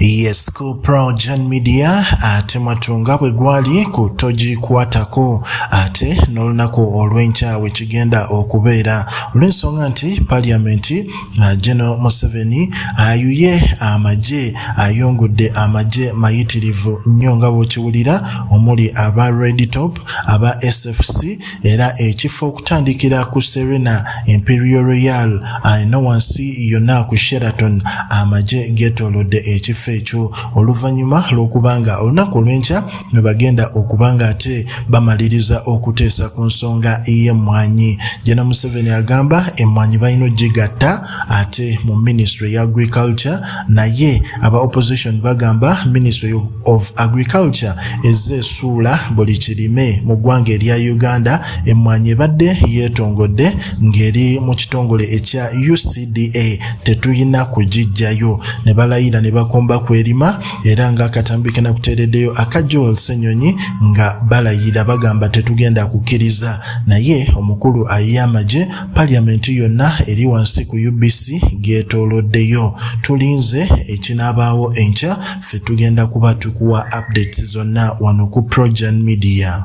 Yes, ku Progen Media ate matunga bwe gwali ku togikwatako ate n'olunaku olw'enkya we kigenda okubeera olw'ensonga nti Parliament General Museveni ayuye amagye ayungudde amagye mayitirivu nnyo nga bw'okiwulira omuli aba Red Top aba SFC era ekifo okutandikira ku Serena Imperial Royal no wansi yonna ku Sheraton amagye getolodde ekifo ekyo oluvanyuma lw'okubanga olunaku olw'enkya ne bagenda okubanga ate bamaliriza okuteesa ku nsonga y'emwanyi. General Museveni agamba emwanyi balina ogigatta ate mu Ministry ya Agriculture naye aba opposition bagamba Ministry of Agriculture ezeesuula buli kirime mu ggwanga erya Uganda emwanyi ebadde yeetongodde ng'eri mu kitongole ekya UCDA tetuyina kugijjayo ne balayira ne bakomba kwerima era nga akatambi kena kutereddeyo aka Joel Ssenyonyi nga balayira bagamba tetugenda kukkiriza naye omukulu ayamagye Parliament yonna eri wansi ku UBC getoloddeyo tulinze ekinaabaawo enkya ffe tugenda kuba tukuwa updates zonna wano ku Progen Media.